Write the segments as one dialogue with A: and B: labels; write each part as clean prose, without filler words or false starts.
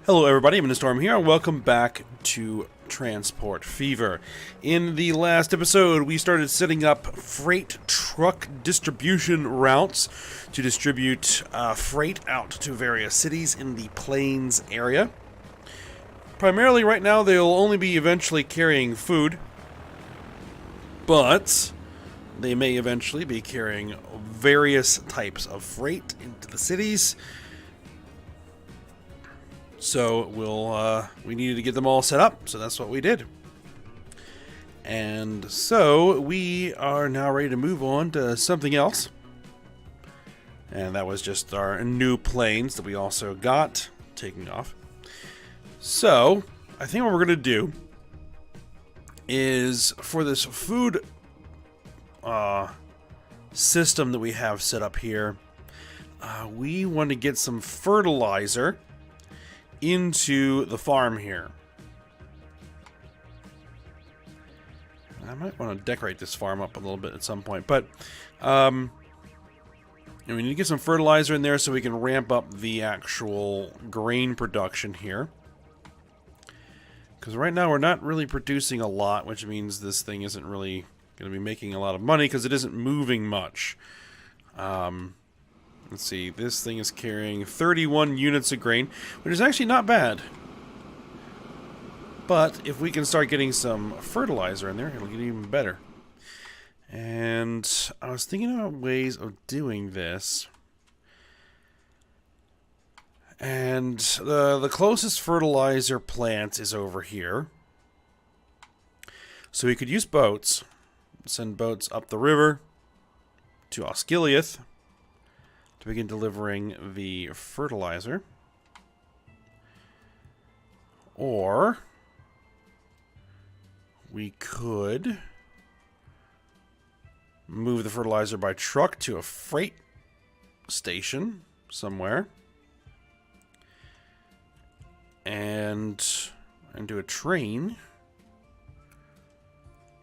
A: Hello everybody, I'm Storm here, and welcome back to Transport Fever. In the last episode, we started setting up freight truck distribution routes to distribute freight out to various cities in the Plains area. Primarily right now, they'll only be eventually carrying food, but they may eventually be carrying various types of freight into the cities. So we needed to get them all set up, so that's what we did. And so we are now ready to move on to something else. And that was just our new planes that we also got taking off. So I think what we're going to do is for this food system that we have set up here, we want to get some fertilizer into the farm here. I might want to decorate this farm up a little bit at some point, but we need to get some fertilizer in there so we can ramp up the actual grain production here. Because right now we're not really producing a lot, which means this thing isn't really going to be making a lot of money because it isn't moving much. Let's see, this thing is carrying 31 units of grain, which is actually not bad. But if we can start getting some fertilizer in there, it'll get even better. And I was thinking about ways of doing this. And the closest fertilizer plant is over here. So we could use boats, send boats up the river to Osgiliath to begin delivering the fertilizer. Or we could move the fertilizer by truck to a freight station somewhere and do a train.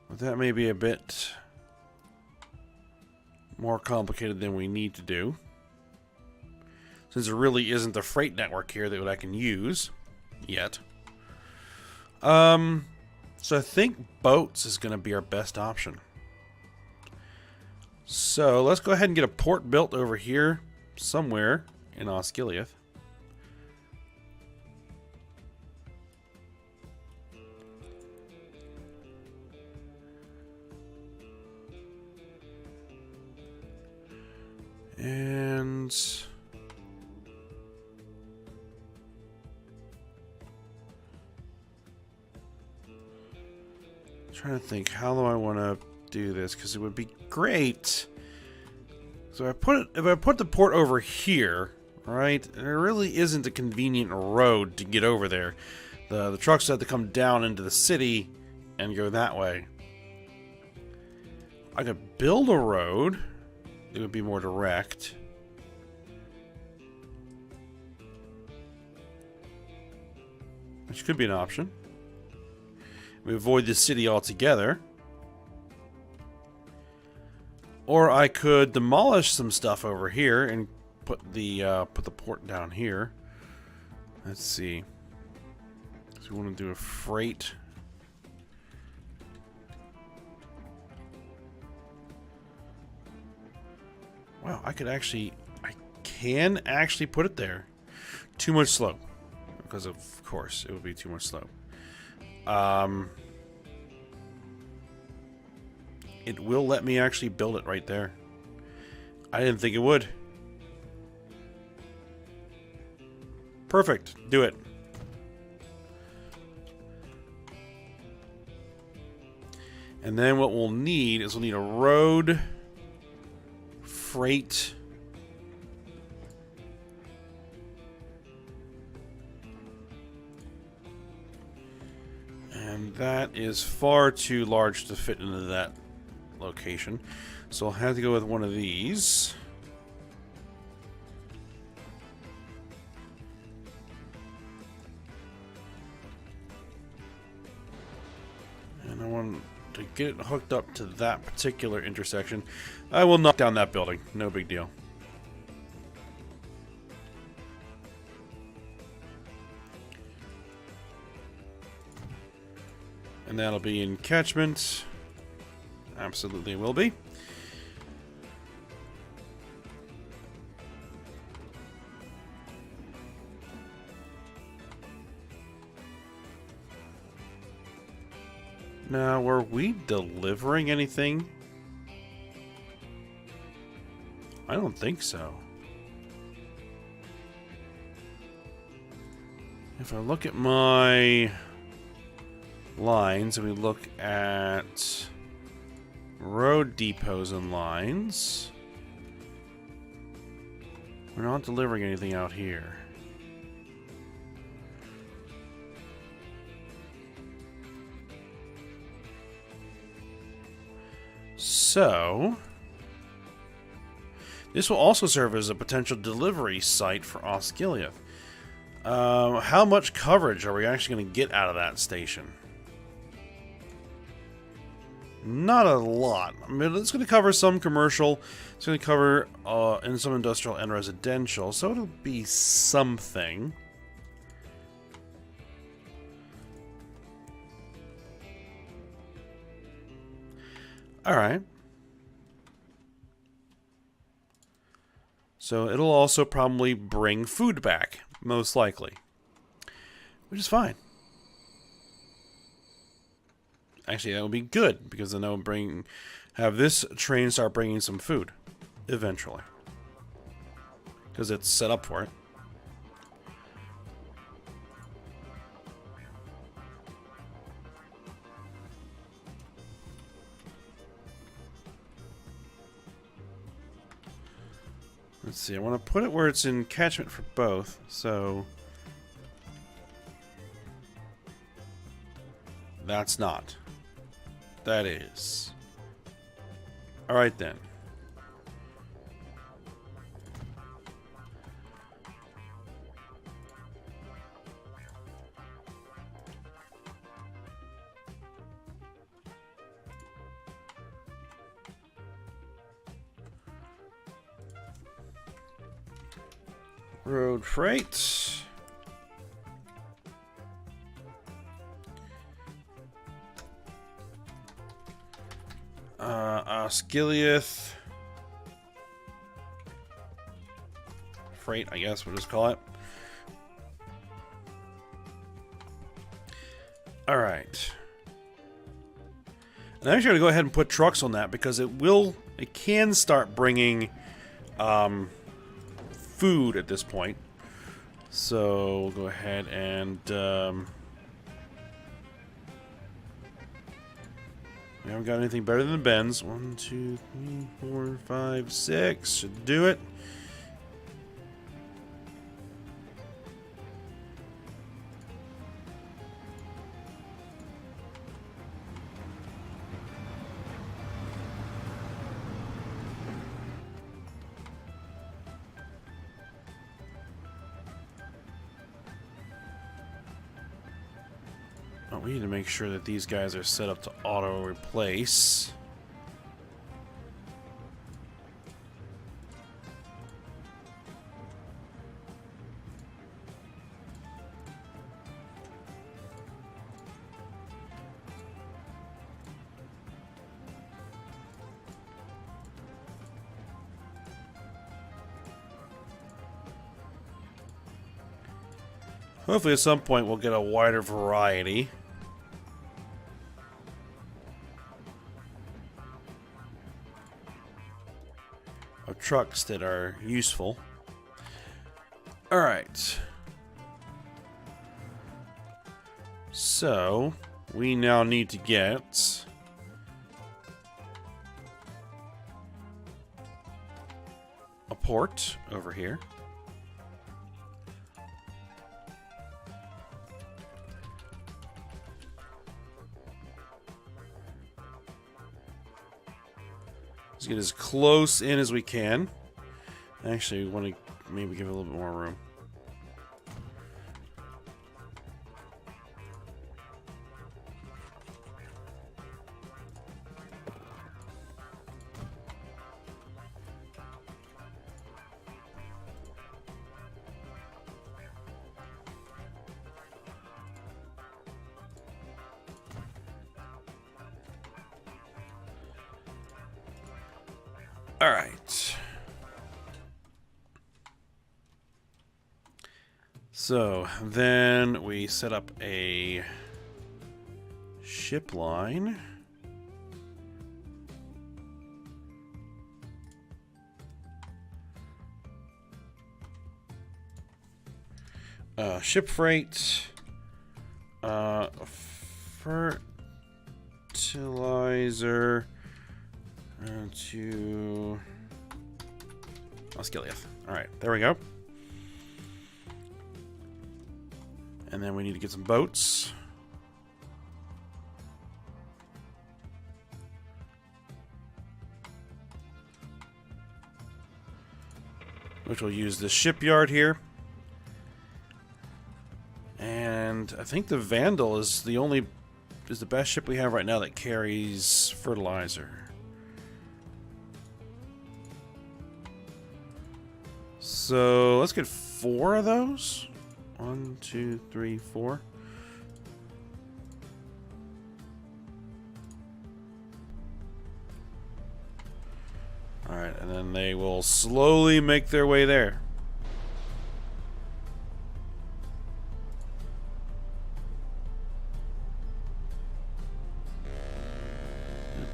A: But that may be a bit more complicated than we need to do, since there really isn't a freight network here that I can use yet. So I think boats is going to be our best option. So let's go ahead and get a port built over here somewhere in Osgiliath. And trying to think, how do I want to do this? Because it would be great. So if I put the port over here, right? There really isn't a convenient road to get over there. The trucks have to come down into the city and go that way. I could build a road. It would be more direct. Which could be an option. We avoid the city altogether. Or I could demolish some stuff over here and put the port down here. Let's see. So we want to do a freight. Wow, I can actually put it there. Too much slope. Because of course, it would be too much slope. It will let me actually build it right there. I didn't think it would. Perfect. Do it. And then what we'll need is a road, freight, and that is far too large to fit into that location. So I'll have to go with one of these. And I want to get it hooked up to that particular intersection. I will knock down that building. No big deal. And that'll be in catchment. Absolutely will be. Now, were we delivering anything? I don't think so. If I look at my lines and we look at road depots and lines, we're not delivering anything out here. So, this will also serve as a potential delivery site for Osgiliath. How much coverage are we actually going to get out of that station? Not a lot. I mean, it's going to cover some commercial. It's going to cover in some industrial and residential, so it'll be something. All right. So it'll also probably bring food back, most likely. Which is fine. Actually, that would be good, because then that would have this train start bringing some food, eventually. Because it's set up for it. Let's see, I want to put it where it's in catchment for both, so... That's not. That is. Alright then. Road freight. Osgiliath. Freight, I guess we'll just call it. Alright. And I'm actually going to go ahead and put trucks on that, because it can start bringing food at this point. So we'll go ahead and we haven't got anything better than Ben's. 1, 2, 3, 4, 5, 6 should do it. We need to make sure that these guys are set up to auto replace. Hopefully at some point we'll get a wider variety of trucks that are useful. Alright. So, we now need to get a port over here. Let's get as close in as we can. Actually, we want to maybe give it a little bit more room. Alright. So, then we set up a ship line. Ship freight. Fertilizer. To Osgiliath. Alright, there we go. And then we need to get some boats. Which will use the shipyard here. And I think the Vandal is the best ship we have right now that carries fertilizer. So let's get 4 of those. 1, 2, 3, 4. Alright, and then they will slowly make their way there.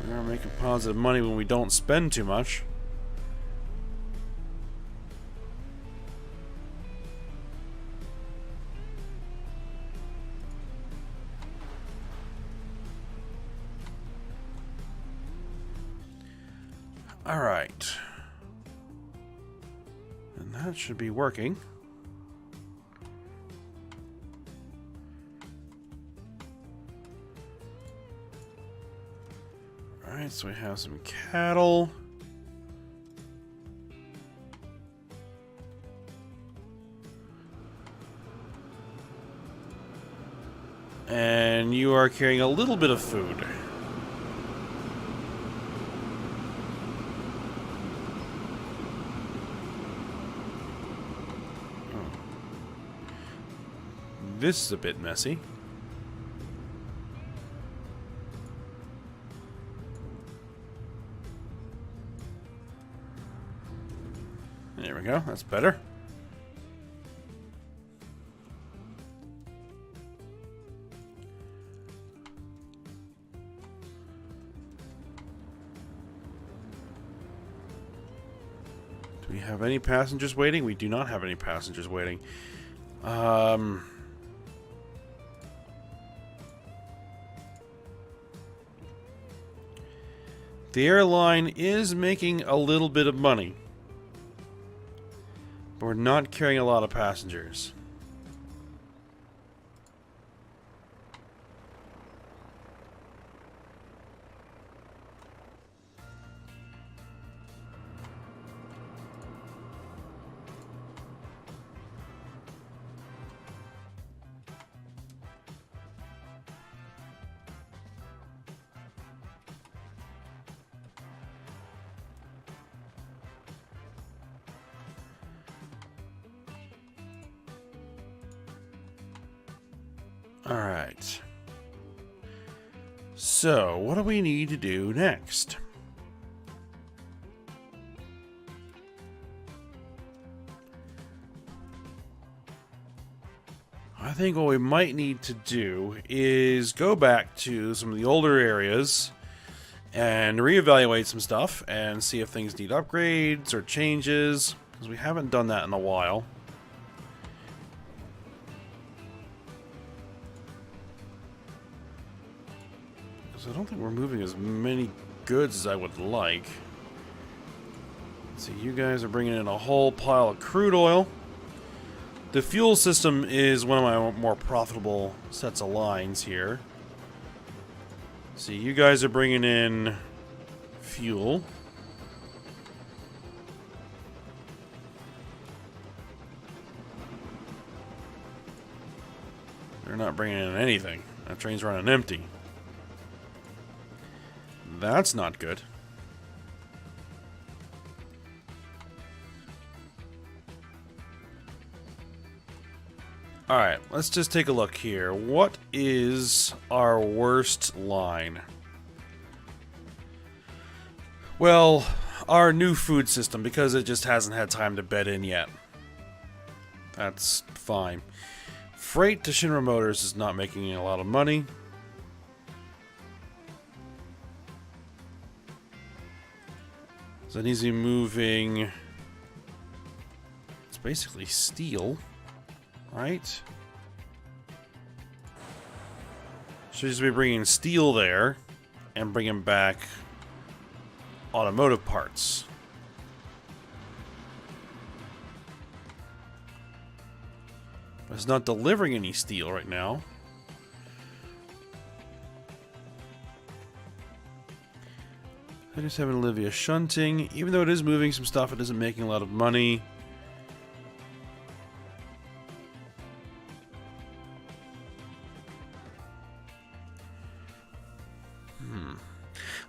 A: We are making positive money when we don't spend too much. Alright. And that should be working. Alright, so we have some cattle. And you are carrying a little bit of food. This is a bit messy. There we go, that's better. Do we have any passengers waiting? We do not have any passengers waiting. The airline is making a little bit of money, but we're not carrying a lot of passengers. Alright. So, what do we need to do next? I think what we might need to do is go back to some of the older areas and reevaluate some stuff and see if things need upgrades or changes, because we haven't done that in a while. I don't think we're moving as many goods as I would like. So you guys are bringing in a whole pile of crude oil. The fuel system is one of my more profitable sets of lines here. So you guys are bringing in fuel. They're not bringing in anything. That train's running empty. That's not good. Alright, let's just take a look here. What is our worst line? Well, our new food system because it just hasn't had time to bed in yet. That's fine. Freight to Shinra Motors is not making a lot of money. So that needs to be moving. It's basically steel, right? Should just be bringing steel there and bringing back automotive parts. But it's not delivering any steel right now. I just have Olivia shunting. Even though it is moving some stuff, it isn't making a lot of money.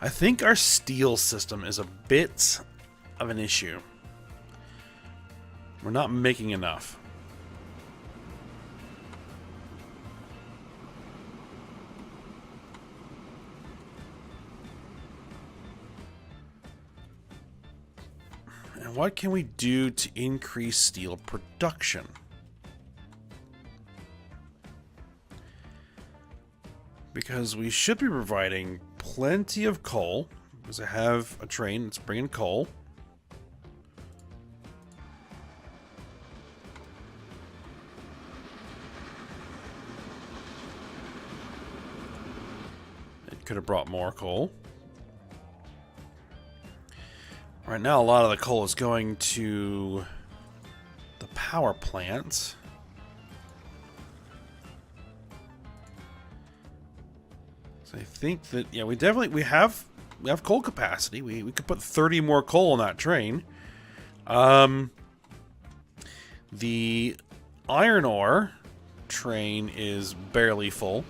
A: I think our steel system is a bit of an issue. We're not making enough. And what can we do to increase steel production? Because we should be providing plenty of coal, because I have a train that's bringing coal. It could have brought more coal. Right now, a lot of the coal is going to the power plant. So I think that, yeah, we have coal capacity. We could put 30 more coal on that train. The iron ore train is barely full.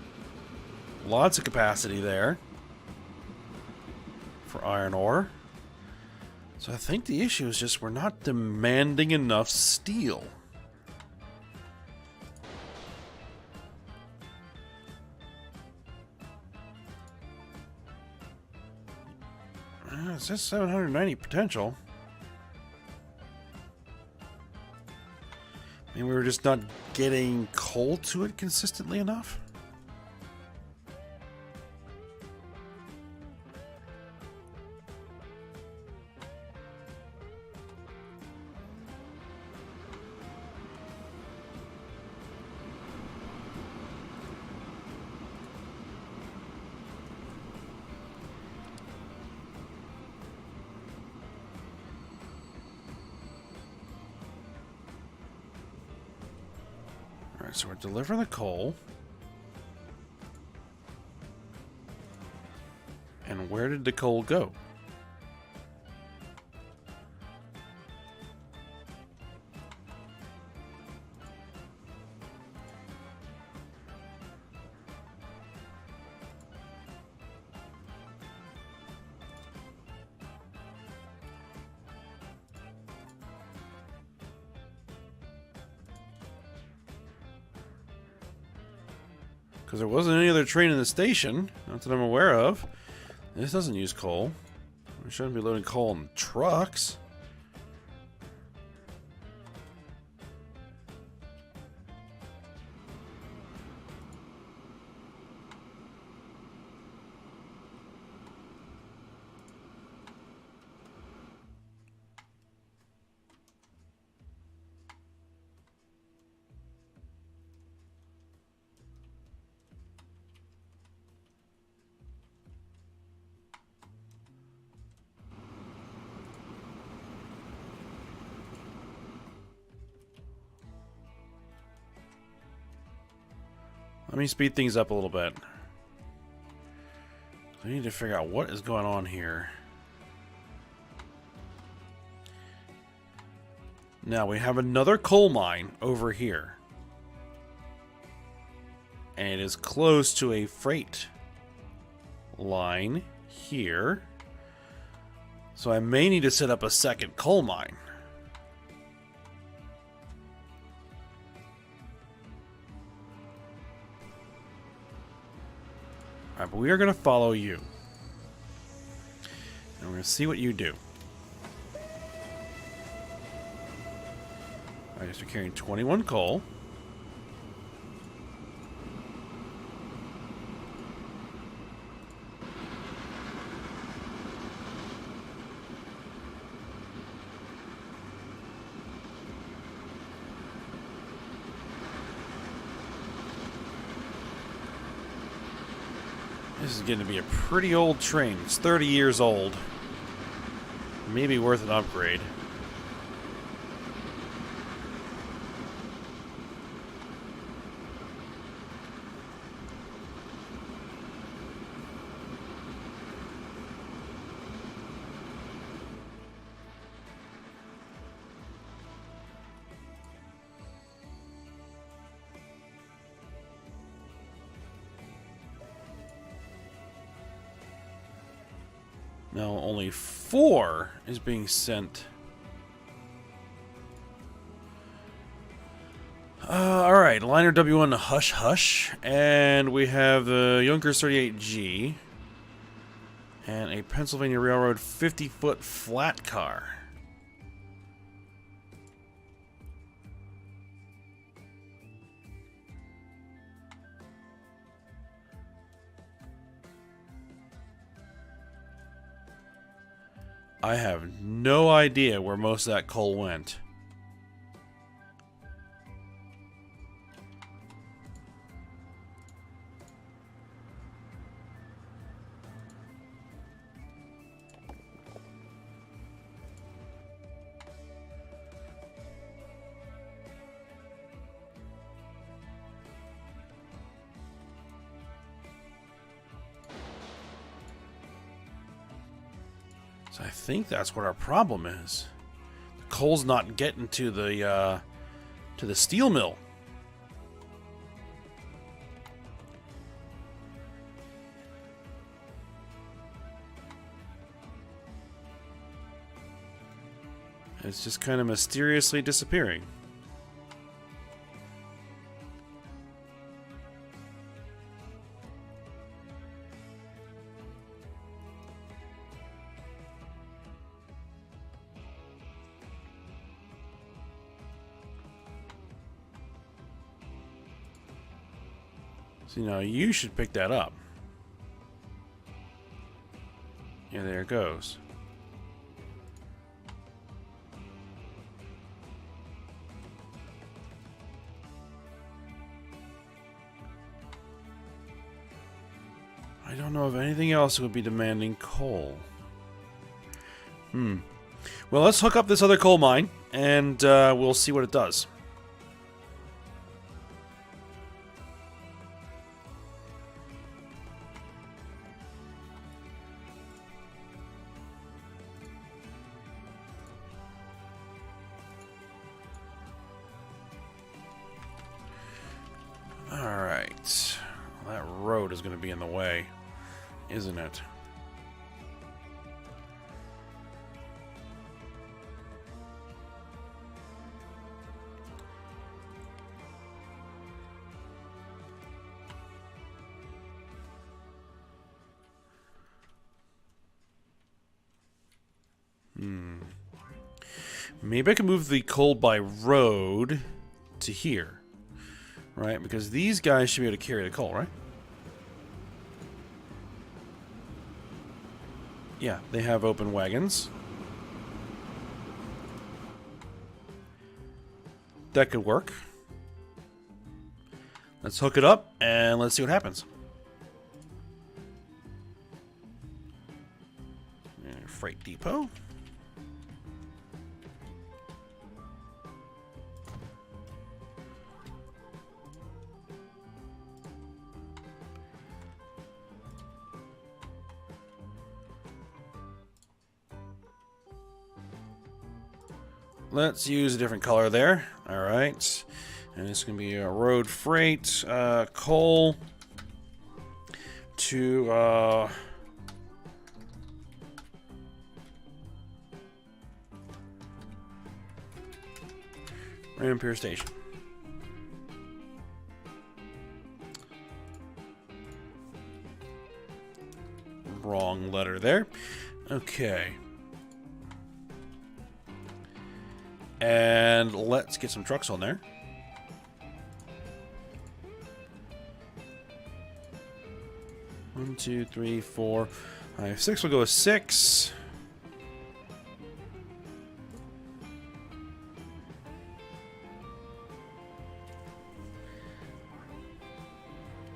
A: Lots of capacity there for iron ore. So I think the issue is just we're not demanding enough steel. It says 790 potential. I mean, we were just not getting coal to it consistently enough. So we're delivering the coal. And where did the coal go? Because there wasn't any other train in the station, not that I'm aware of. This doesn't use coal. We shouldn't be loading coal on trucks. Let me speed things up a little bit. I need to figure out what is going on here. Now we have another coal mine over here. And it is close to a freight line here. So I may need to set up a second coal mine. Alright, but we are going to follow you. And we're going to see what you do. I guess we're carrying 21 coal. This is getting to be a pretty old train. It's 30 years old. Maybe worth an upgrade. Now only 4 is being sent. Alright, liner W1 Hush Hush. And we have the Junkers 38G. And a Pennsylvania Railroad 50-foot flat car. I have no idea where most of that coal went. So I think that's what our problem is. The coal's not getting to the steel mill. It's just kind of mysteriously disappearing. So, now you should pick that up. Yeah, there it goes. I don't know of anything else that would be demanding coal. Well, let's hook up this other coal mine, and we'll see what it does. Alright. Well, that road is going to be in the way, isn't it? Maybe I can move the coal by road to here. Right? Because these guys should be able to carry the coal, right? Yeah, they have open wagons. That could work. Let's hook it up and let's see what happens. Freight depot. Let's use a different color there. All right. And it's going to be a road freight, coal to Rampier Station. Wrong letter there. Okay. And let's get some trucks on there. One, two, three, 4, 5, 6. We'll go with 6.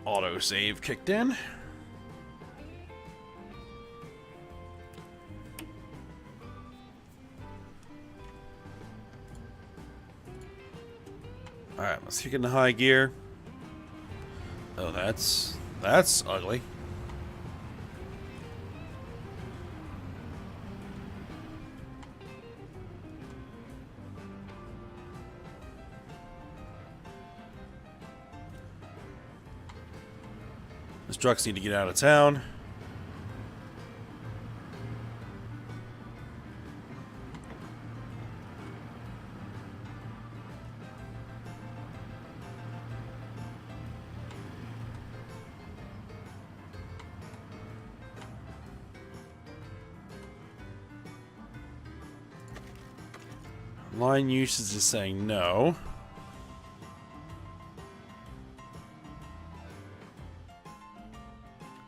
A: Autosave kicked in. Alright, let's kick into high gear. Oh, that's ugly. These trucks need to get out of town. Line usage is saying no.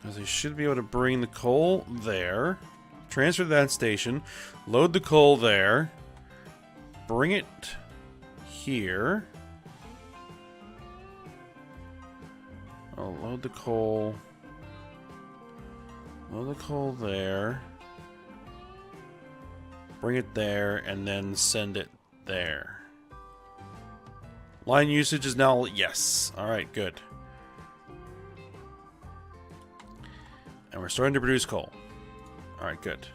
A: Because they should be able to bring the coal there, transfer to that station, load the coal there, bring it here. Oh, load the coal there, bring it there, and then send it there. Line usage is now yes. Alright, good. And we're starting to produce coal. Alright, good.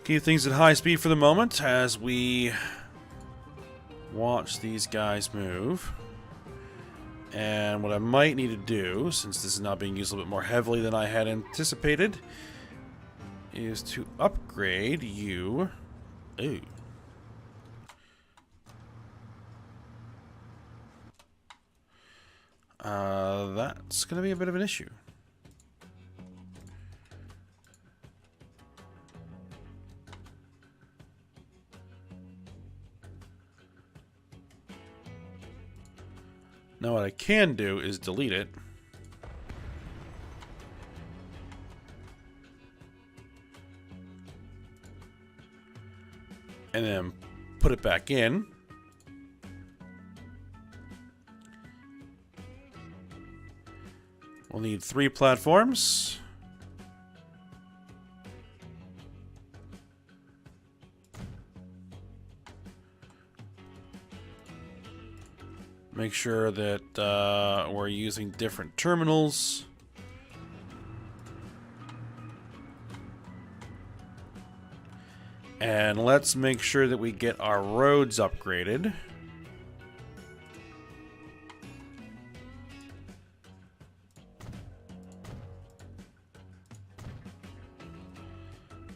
A: Keep things at high speed for the moment as we watch these guys move. And what I might need to do, since this is not being used a little bit more heavily than I had anticipated, is to upgrade you. Ooh. That's going to be a bit of an issue. Now what I can do is delete it. And then put it back in. We'll need 3 platforms. Make sure that we're using different terminals. And let's make sure that we get our roads upgraded.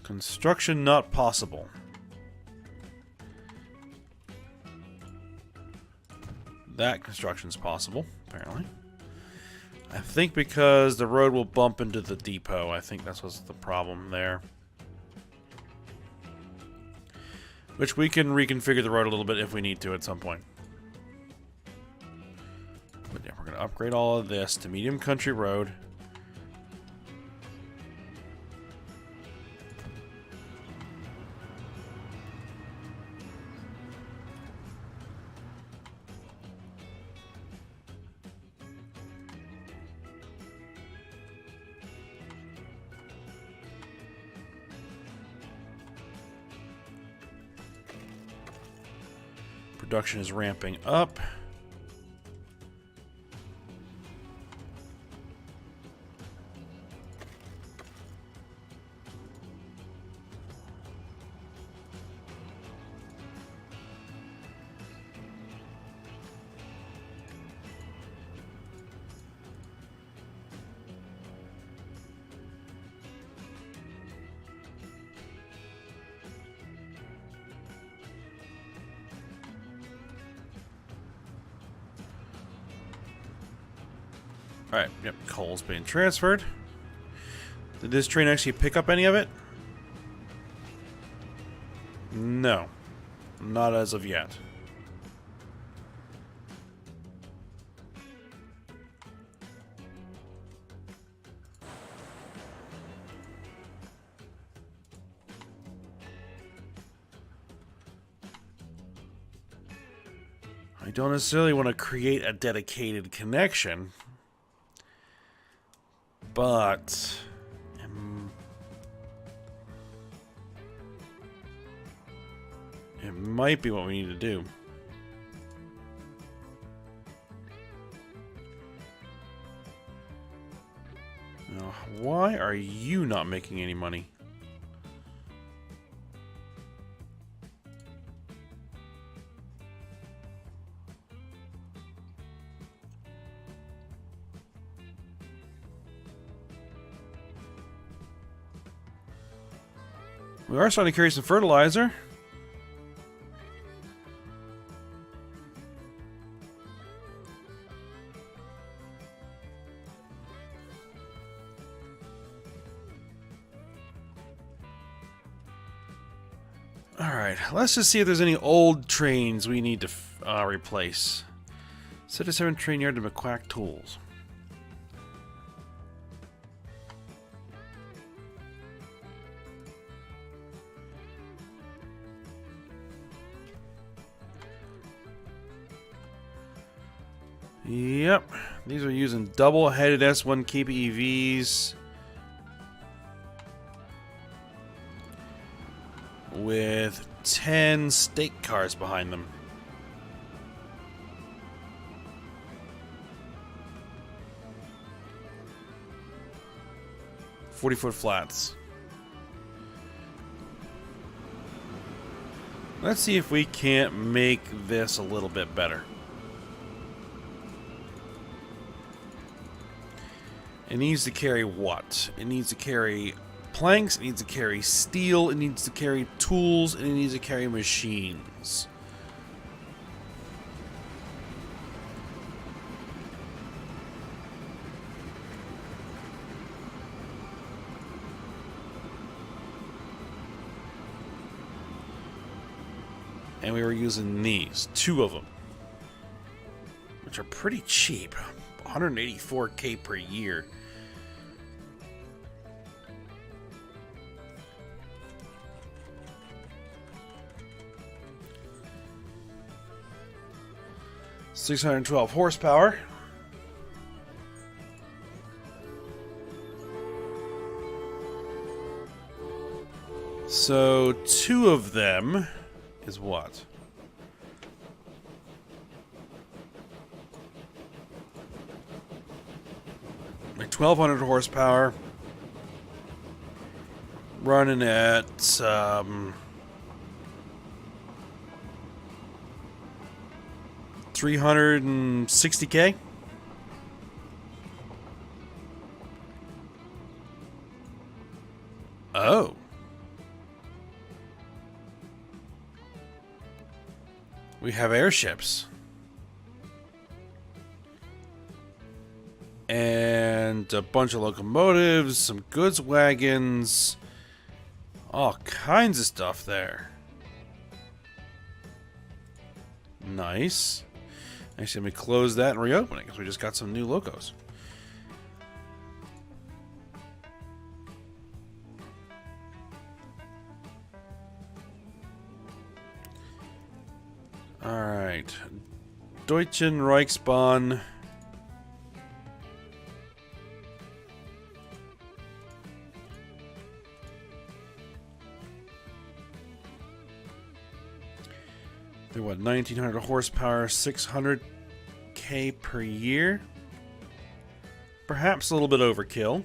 A: Construction not possible. That construction's possible, apparently. I think because the road will bump into the depot. I think that's what's the problem there. Which we can reconfigure the road a little bit if we need to at some point. But yeah, we're going to upgrade all of this to medium country road. Production is ramping up. Alright, yep, coal's being transferred. Did this train actually pick up any of it? No. Not as of yet. I don't necessarily want to create a dedicated connection, but it might be what we need to do. Now, why are you not making any money? We are starting to carry some fertilizer. Alright, let's just see if there's any old trains we need to replace. Set a 7 train yard to McQuack Tools. Yep, these are using double-headed S1 KPEVs with 10 stake cars behind them. "40-foot flats." Let's see if we can't make this a little bit better. It needs to carry what? It needs to carry planks, it needs to carry steel, it needs to carry tools, and it needs to carry machines. And we were using these, 2 of them, which are pretty cheap. 184K per year. $612 horsepower. So 2 of them is what? Like 1,200 horsepower. Running at 360K. Oh. We have airships. And a bunch of locomotives, some goods wagons, all kinds of stuff there. Nice. Actually, let me close that and reopen it because we just got some new locos. Alright. Deutschen Reichsbahn. They're what, 1,900 horsepower, 600K per year? Perhaps a little bit overkill.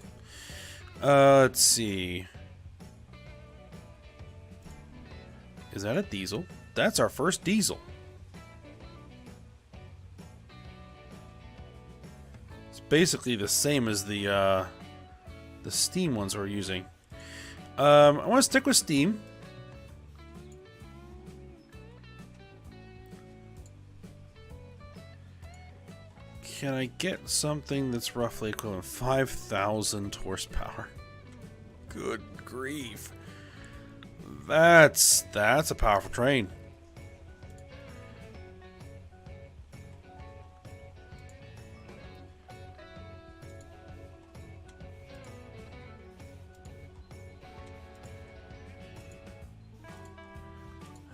A: Let's see. Is that a diesel? That's our first diesel. It's basically the same as the steam ones we're using. I want to stick with steam. Can I get something that's roughly equivalent? 5,000 horsepower. Good grief. That's a powerful train.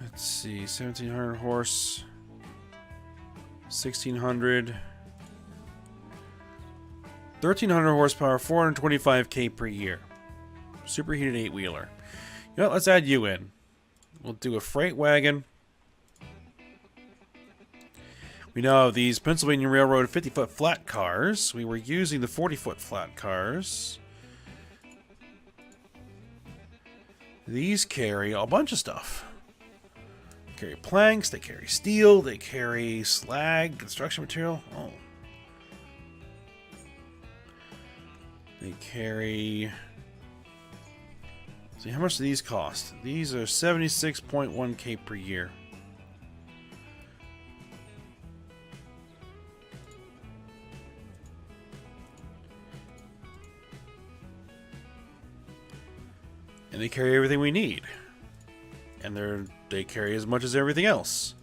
A: Let's see, 1,700 horse, 1,600, 1,300 horsepower, 425k per year. Superheated 8-wheeler. You know what, let's add you in. We'll do a freight wagon. We know these Pennsylvania Railroad 50-foot flat cars. We were using the 40-foot flat cars. These carry a bunch of stuff. They carry planks, they carry steel, they carry slag, construction material. Oh. They carry... See, how much do these cost? These are 76.1k per year. And they carry everything we need. And they carry as much as everything else.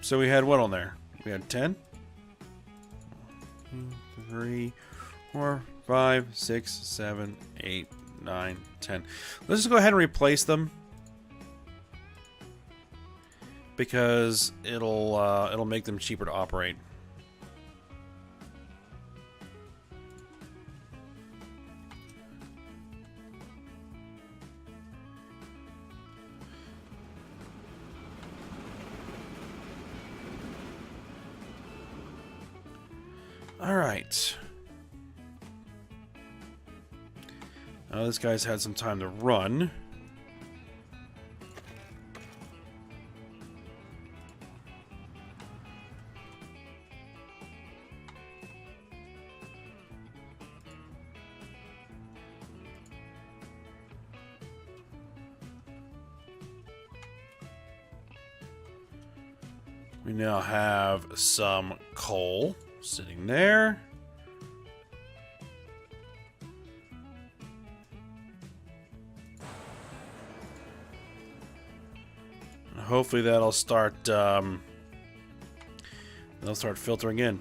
A: So we had what on there? We had 10? 3, 4, 5, 6, 7, 8, 9, 10. Let's just go ahead and replace them. Because it'll make them cheaper to operate. All right. Now this guy's had some time to run. We now have some coal sitting there. And hopefully that'll start filtering in.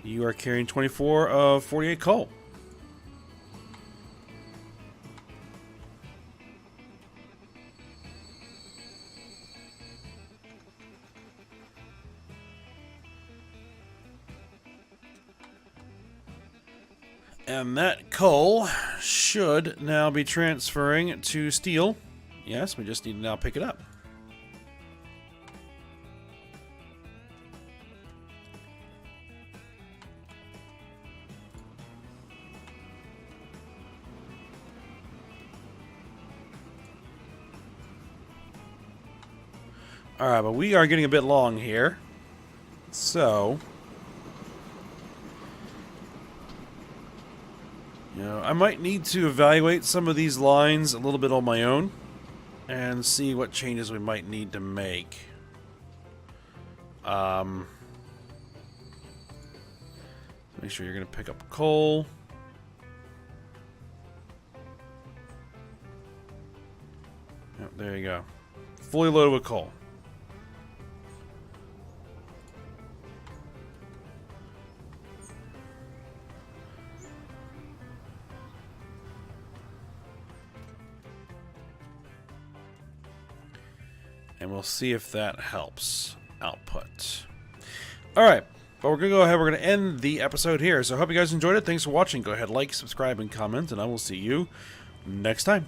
A: You are carrying 24 of 48 coal. And that coal should now be transferring to steel. Yes, we just need to now pick it up. Alright, but we are getting a bit long here. So... you know, I might need to evaluate some of these lines a little bit on my own and see what changes we might need to make. Make sure you're going to pick up coal. Yep, there you go. Fully loaded with coal. And we'll see if that helps output. Alright, but we're going to go ahead, we're going to end the episode here. So I hope you guys enjoyed it. Thanks for watching. Go ahead, like, subscribe, and comment, and I will see you next time.